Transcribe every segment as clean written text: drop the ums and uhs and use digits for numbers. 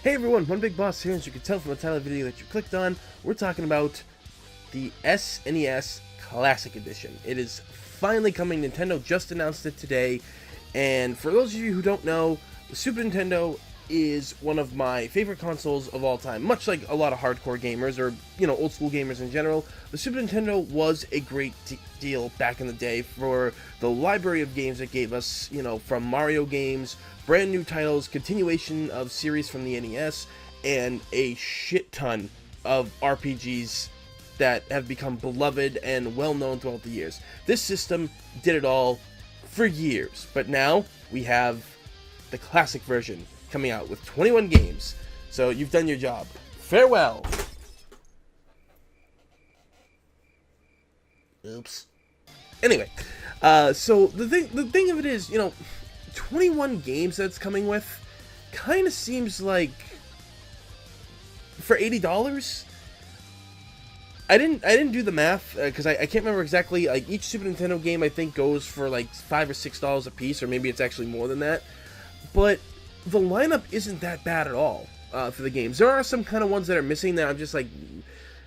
Hey everyone, One Big Boss here, and as you can tell from the title of the video that you clicked on, we're talking about the SNES Classic Edition. It is finally coming. Nintendo just announced it today, and for those of you who don't know, the Super Nintendo is one of my favorite consoles of all time. Much like a lot of hardcore gamers, or old school gamers in general, the Super Nintendo was a great deal back in the day for the library of games it gave us, from Mario games, brand new titles, continuation of series from the NES, and a shit ton of RPGs that have become beloved and well known throughout the years. This system did it all for years, but now we have the classic version coming out with 21 games. So you've done your job. Farewell. Oops. Anyway, so the thing of it is, 21 games that's coming with kind of seems like for $80. I didn't do the math because I can't remember exactly. Like each Super Nintendo game I think goes for like $5 or $6 a piece, or maybe it's actually more than that. But the lineup isn't that bad at all for the games. There are some kind of ones that are missing that I'm just like,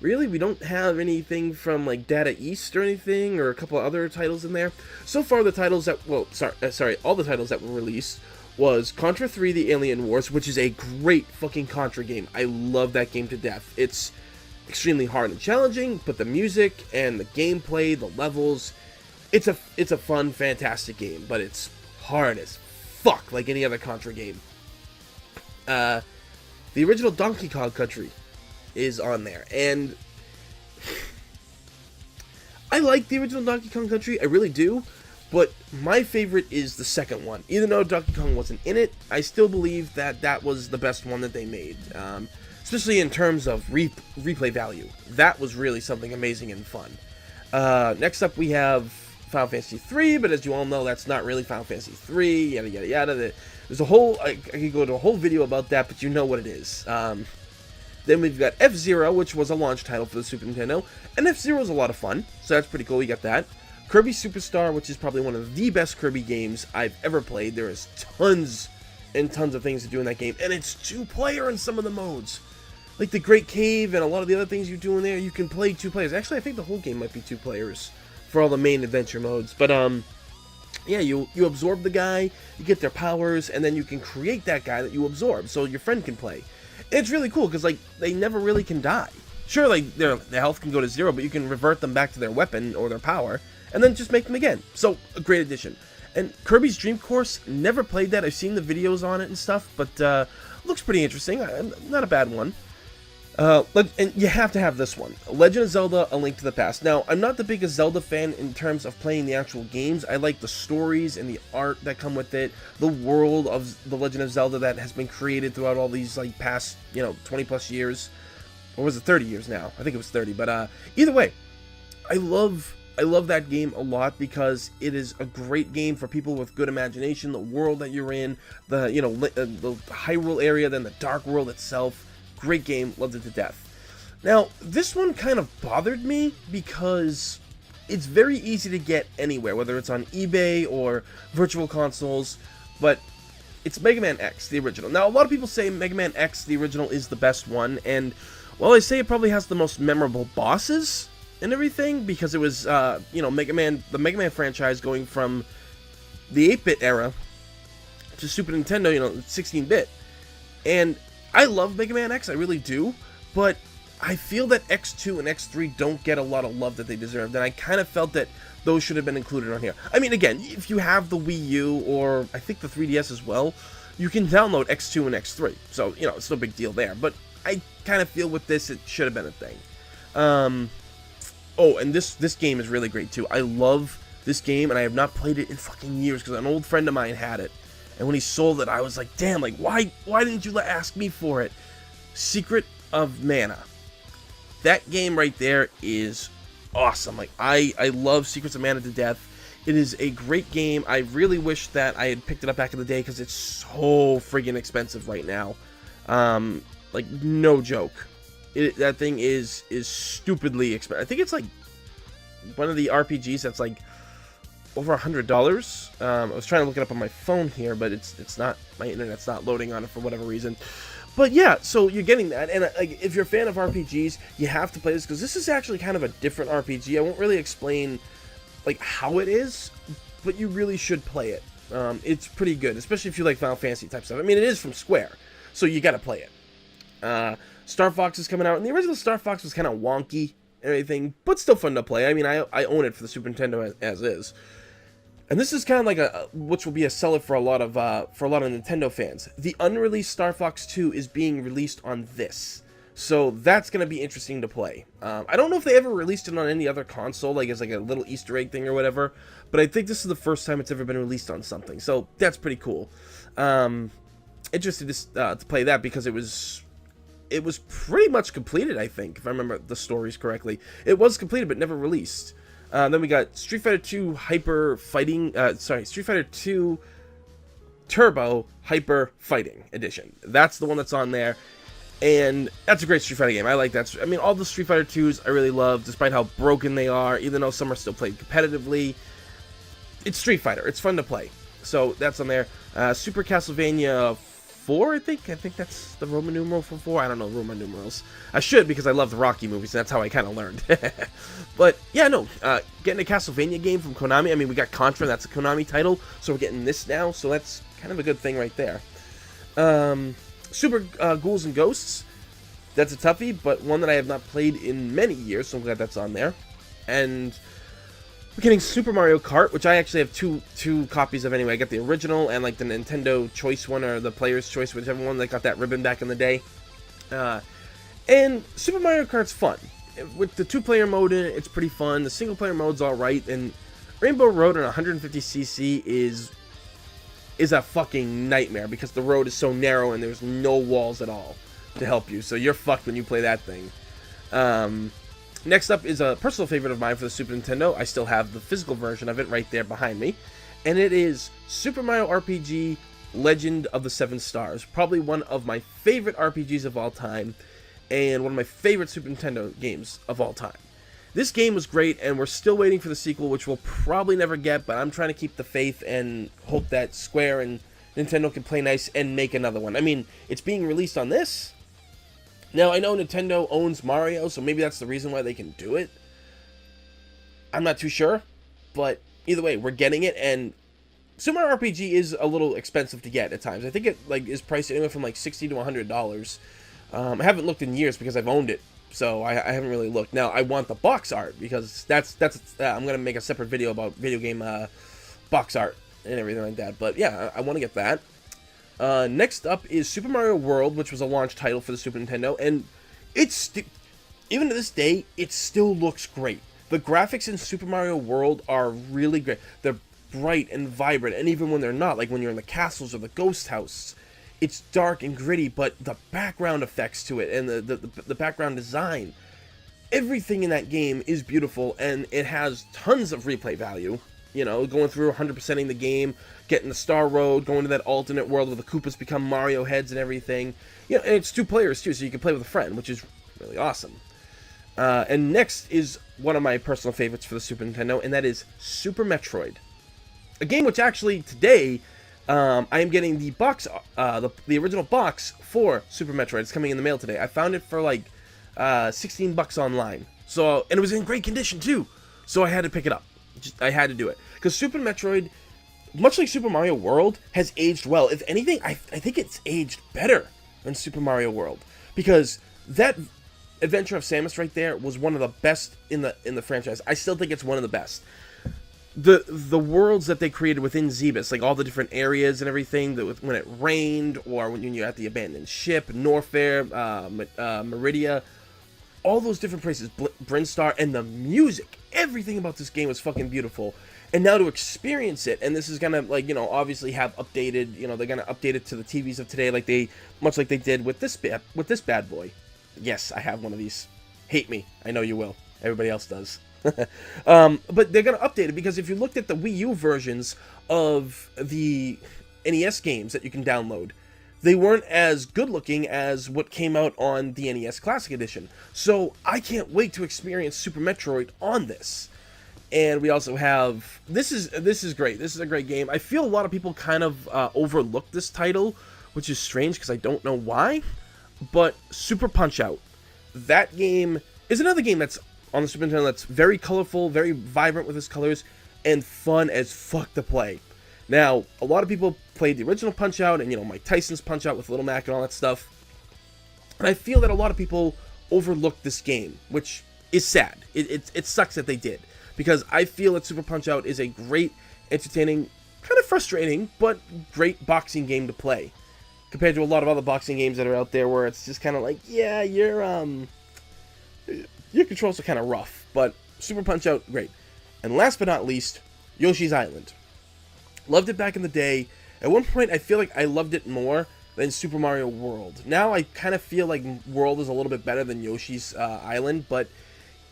really? We don't have anything from like Data East or anything, or a couple of other titles in there. So far the titles that, all the titles that were released was Contra 3 The Alien Wars, which is a great fucking Contra game. I love that game to death. It's extremely hard and challenging, but the music and the gameplay, the levels, it's a fun, fantastic game, but it's hard as fuck, like any other Contra game. The original Donkey Kong Country is on there, and I like the original Donkey Kong Country, I really do, but my favorite is the second one. Even though Donkey Kong wasn't in it, I still believe that that was the best one that they made, especially in terms of replay value. That was really something amazing and fun. Next up we have Final Fantasy 3, but as you all know, that's not really Final Fantasy 3, yada yada yada. There's a whole, I could go to a whole video about that, but you know what it is. Then we've got F-Zero, which was a launch title for the Super Nintendo, and F-Zero is a lot of fun, so that's pretty cool, we got that. Kirby Superstar, which is probably one of the best Kirby games I've ever played. There is tons and tons of things to do in that game, and it's 2-player in some of the modes. Like the Great Cave and a lot of the other things you do in there, you can play 2 players. Actually, I think the whole game might be 2 players for all the main adventure modes, but yeah, you absorb the guy, you get their powers, and then you can create that guy that you absorb, so your friend can play. And it's really cool, because, like, they never really can die. Sure, like, their health can go to 0, but you can revert them back to their weapon, or their power, and then just make them again. So, a great addition. And Kirby's Dream Course, never played that. I've seen the videos on it and stuff, but looks pretty interesting. Not a bad one. And you have to have this one, Legend of Zelda: A Link to the Past. Now, I'm not the biggest Zelda fan in terms of playing the actual games. I like the stories and the art that come with it, the world of the Legend of Zelda that has been created throughout all these like past 20 plus years, or was it 30 years now? I think it was 30. But either way, I love that game a lot because it is a great game for people with good imagination. The world that you're in, the the Hyrule area, then the Dark World itself. Great game, loved it to death. Now, this one kind of bothered me because it's very easy to get anywhere, whether it's on eBay or virtual consoles, but it's Mega Man X, the original. Now, a lot of people say Mega Man X, the original, is the best one, and while I say it probably has the most memorable bosses and everything, because it was, the Mega Man franchise going from the 8-bit era to Super Nintendo, 16-bit, and I love Mega Man X, I really do, but I feel that X2 and X3 don't get a lot of love that they deserved, and I kind of felt that those should have been included on here. I mean, again, if you have the Wii U, or I think the 3DS as well, you can download X2 and X3, so, it's no big deal there, but I kind of feel with this, it should have been a thing. Oh, and this game is really great, too. I love this game, and I have not played it in fucking years, because an old friend of mine had it. And when he sold it, I was like, damn, like, why didn't you ask me for it? Secret of Mana. That game right there is awesome. Like, I love Secrets of Mana to death. It is a great game. I really wish that I had picked it up back in the day, because it's so friggin' expensive right now. Like, no joke. That thing is stupidly expensive. I think it's, like, one of the RPGs that's, like, over $100. I was trying to look it up on my phone here, but it's not, my internet's not loading on it for whatever reason. But yeah, so you're getting that, and like, if you're a fan of RPGs, you have to play this, because this is actually kind of a different RPG. I won't really explain like how it is, but you really should play it. It's pretty good, especially if you like Final Fantasy type stuff. I mean, it is from Square, so you gotta play it. Star Fox is coming out, and the original Star Fox was kind of wonky and everything, but still fun to play. I mean, I own it for the Super Nintendo as is. And this is kind of like which will be a seller for a lot of Nintendo fans. The unreleased Star Fox 2 is being released on this, so that's gonna be interesting to play. I don't know if they ever released it on any other console, like as like a little Easter egg thing or whatever, but I think this is the first time it's ever been released on something, so that's pretty cool. Interested to play that, because it was pretty much completed, I think, if I remember the stories correctly. It was completed but never released. Then we got Street Fighter 2 Street Fighter 2 Turbo Hyper Fighting Edition. That's the one that's on there, and that's a great Street Fighter game. I like that. I mean, all the Street Fighter 2s I really love, despite how broken they are, even though some are still played competitively. It's Street Fighter. It's fun to play. So that's on there. Super Castlevania 4, I think that's the Roman numeral for 4. I don't know Roman numerals. I should, because I love the Rocky movies, and that's how I kind of learned. But yeah, no, getting a Castlevania game from Konami. I mean, we got Contra, that's a Konami title, so we're getting this now, so that's kind of a good thing right there. Super Ghouls and Ghosts, that's a toughie, but one that I have not played in many years, so I'm glad that's on there. And we're getting Super Mario Kart, which I actually have two copies of anyway. I got the original and like the Nintendo Choice one, or the Player's Choice, whichever one that got that ribbon back in the day. And Super Mario Kart's fun. With the 2-player mode in it, it's pretty fun. The single-player mode's alright, and Rainbow Road on 150cc is a fucking nightmare, because the road is so narrow and there's no walls at all to help you, so you're fucked when you play that thing. Next up is a personal favorite of mine for the Super Nintendo. I still have the physical version of it right there behind me, and it is Super Mario RPG Legend of the Seven Stars. Probably one of my favorite RPGs of all time, and one of my favorite Super Nintendo games of all time. This game was great, and we're still waiting for the sequel, which we'll probably never get, but I'm trying to keep the faith and hope that Square and Nintendo can play nice and make another one. I mean, it's being released on this. Now, I know Nintendo owns Mario, so maybe that's the reason why they can do it. I'm not too sure, but either way, we're getting it, and Super Mario RPG is a little expensive to get at times. I think it is priced anywhere from like $60 to $100. I haven't looked in years because I've owned it, so I haven't really looked. Now, I want the box art, because that's I'm going to make a separate video about video game box art and everything like that. But yeah, I want to get that. Next up is Super Mario World, which was a launch title for the Super Nintendo, and even to this day, it still looks great. The graphics in Super Mario World are really great. They're bright and vibrant, and even when they're not, like when you're in the castles or the ghost house, it's dark and gritty, but the background effects to it and the background design, everything in that game is beautiful, and it has tons of replay value. You know, going through 100%ing the game, getting the Star Road, going to that alternate world where the Koopas become Mario heads and everything. You know, and it's 2 players too, so you can play with a friend, which is really awesome. And next is one of my personal favorites for the Super Nintendo, and that is Super Metroid. A game which actually today, I am getting the box, the original box for Super Metroid. It's coming in the mail today. I found it for like $16 online. So, and it was in great condition too. So I had to pick it up. I had to do it. Because Super Metroid, much like Super Mario World, has aged well. If anything, I think it's aged better than Super Mario World. Because that Adventure of Samus right there was one of the best in the franchise. I still think it's one of the best. The worlds that they created within Zebus, like all the different areas and everything, when it rained, or when you're at the abandoned ship, Norfair, Meridia, all those different places, Brinstar, and the music, everything about this game was fucking beautiful. And now to experience it, and this is gonna, like, you know, obviously have updated, you know, they're gonna update it to the TVs of today, like much like they did with this bad boy. Yes, I have one of these. Hate me, I know you will. Everybody else does. But they're gonna update it, because if you looked at the Wii U versions of the NES games that you can download, they weren't as good looking as what came out on the NES Classic Edition. So I can't wait to experience Super Metroid on this. And we also have this is great. This is a great game. I feel a lot of people kind of overlook this title, which is strange because I don't know why. But Super Punch-Out, that game is another game that's on the Super Nintendo that's very colorful, very vibrant with its colors, and fun as fuck to play. Now, a lot of people played the original Punch-Out and, you know, Mike Tyson's Punch-Out with Little Mac and all that stuff. And I feel that a lot of people overlooked this game, which is sad. It sucks that they did. Because I feel that Super Punch-Out is a great, entertaining, kind of frustrating, but great boxing game to play. Compared to a lot of other boxing games that are out there where it's just kind of like, yeah, your controls are kind of rough. But Super Punch-Out, great. And last but not least, Yoshi's Island. Loved it back in the day. At one point, I feel like I loved it more than Super Mario World. Now, I kind of feel like World is a little bit better than Yoshi's Island, but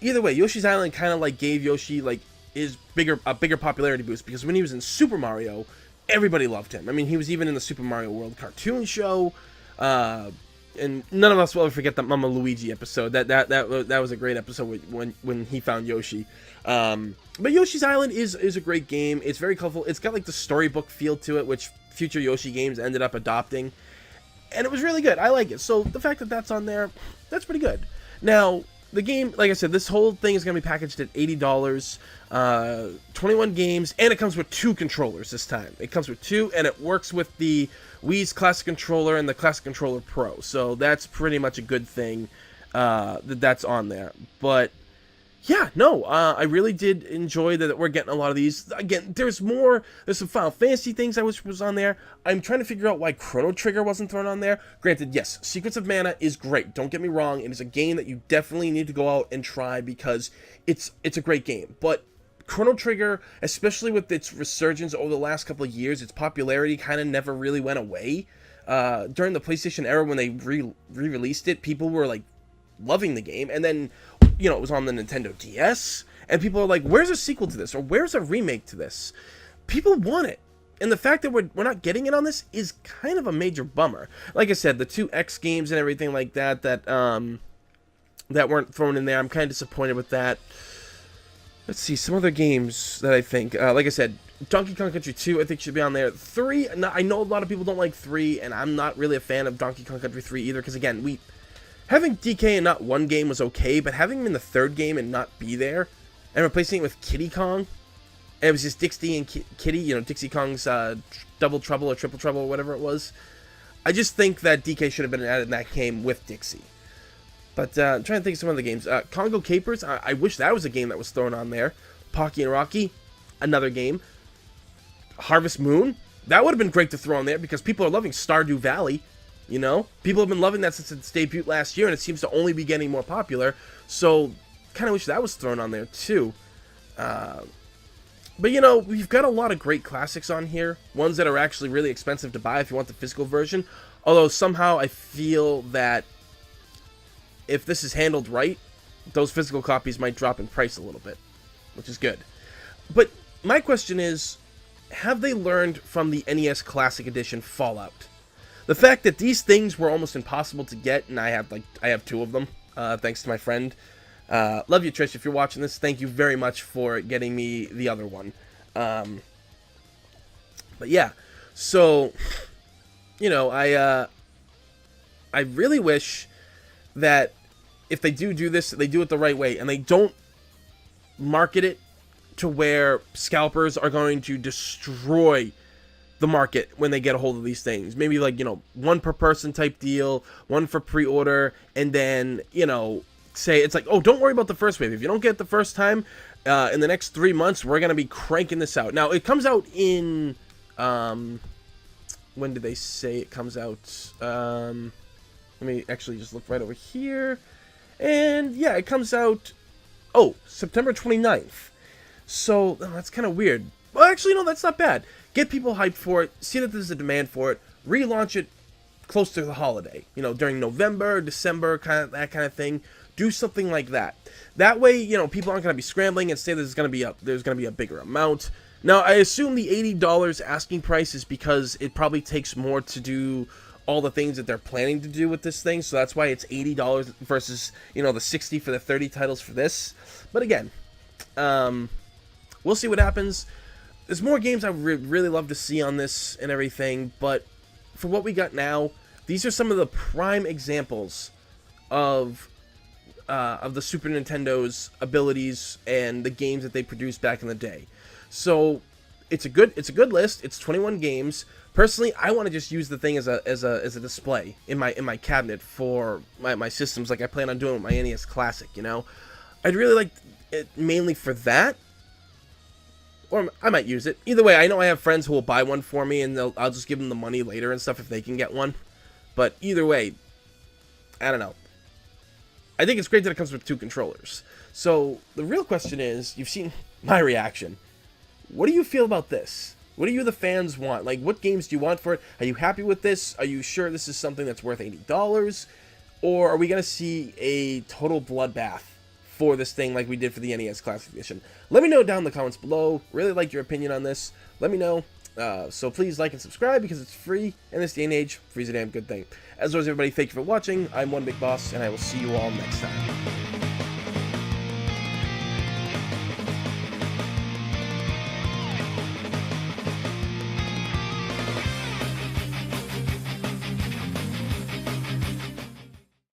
either way, Yoshi's Island kind of like gave Yoshi like a bigger popularity boost, because when he was in Super Mario, everybody loved him. I mean, he was even in the Super Mario World cartoon show, and none of us will ever forget that Mama Luigi episode. That was a great episode when he found Yoshi. But Yoshi's Island is a great game. It's very colorful. It's got like the storybook feel to it, which future Yoshi games ended up adopting, and it was really good. I like it. So the fact that that's on there, that's pretty good. Now, the game, like I said, this whole thing is going to be packaged at $80, 21 games, and it comes with 2 controllers this time. It comes with 2, and it works with the Wii's Classic Controller and the Classic Controller Pro, so that's pretty much a good thing that's on there. But yeah, no, I really did enjoy that we're getting a lot of these. Again, there's some Final Fantasy things I wish was on there. I'm trying to figure out why Chrono Trigger wasn't thrown on there. Granted, yes, Secrets of Mana is great. Don't get me wrong. It is a game that you definitely need to go out and try because it's a great game. But Chrono Trigger, especially with its resurgence over the last couple of years, its popularity kind of never really went away. During the PlayStation era, when they re-released it, people were like loving the game, and then, you know, it was on the Nintendo DS, and people are like, where's a sequel to this, or where's a remake to this? People want it, and the fact that we're not getting it on this is kind of a major bummer. Like I said, the 2 X games and everything like that weren't thrown in there. I'm kind of disappointed with that. Let's see, some other games that I think, like I said, Donkey Kong Country 2, I think should be on there. 3, I know a lot of people don't like 3, and I'm not really a fan of Donkey Kong Country 3 either, because again, having DK in not one game was okay, but having him in the 3rd game and not be there, and replacing it with Kiddy Kong, and it was just Dixie and Kiddy, you know, Dixie Kong's Double Trouble or Triple Trouble or whatever it was. I just think that DK should have been added in that game with Dixie. But I'm trying to think of some other games. Congo Capers, I wish that was a game that was thrown on there. Pocky and Rocky, another game. Harvest Moon, that would have been great to throw on there because people are loving Stardew Valley. You know, people have been loving that since its debut last year, and it seems to only be getting more popular. So, kind of wish that was thrown on there too. But you know, we've got a lot of great classics on here. Ones that are actually really expensive to buy if you want the physical version. Although somehow I feel that if this is handled right, those physical copies might drop in price a little bit, which is good. But my question is, have they learned from the NES Classic Edition Fallout? The fact that these things were almost impossible to get, and I have 2 of them, thanks to my friend. Love you, Trish, if you're watching this. Thank you very much for getting me the other one. But yeah, so, you know, I really wish that if they do this, they do it the right way, and they don't market it to where scalpers are going to destroy the market when they get a hold of these things. Maybe like, you know, 1 per person type deal, 1 for pre-order, and then, you know, say it's like, oh, don't worry about the first wave. If you don't get it the first time, in the next 3 months, we're going to be cranking this out. Now, it comes out in, when did they say it comes out? Let me actually just look right over here. And yeah, it comes out, September 29th. So, that's kind of weird. Well, actually, no, that's not bad. Get people hyped for it, see that there's a demand for it, relaunch it close to the holiday. You know, during November, December, that kind of thing. Do something like that. That way, you know, people aren't going to be scrambling and say there's going to be a bigger amount. Now, I assume the $80 asking price is because it probably takes more to do all the things that they're planning to do with this thing, so that's why it's $80 versus, you know, the $60 for the 30 titles for this. But again, we'll see what happens. There's more games I really love to see on this and everything, but for what we got now, these are some of the prime examples of the Super Nintendo's abilities and the games that they produced back in the day. So it's a good list. It's 21 games. Personally, I want to just use the thing as a display in my cabinet for my systems, like I plan on doing with my NES Classic. You know, I'd really like it mainly for that, or I might use it. Either way, I know I have friends who will buy one for me, and I'll just give them the money later and stuff if they can get one. But either way, I don't know. I think it's great that it comes with 2 controllers. So the real question is, you've seen my reaction. What do you feel about this? What do you, the fans, want? Like, what games do you want for it? Are you happy with this? Are you sure this is something that's worth $80? Or are we going to see a total bloodbath for this thing like we did for the NES Classic Edition? Let me know down in the comments below. Really like your opinion on this. Let me know. So please like and subscribe because it's free in this day and age. Free's a damn good thing. As always, everybody, thank you for watching. I'm One Big Boss, and I will see you all next time.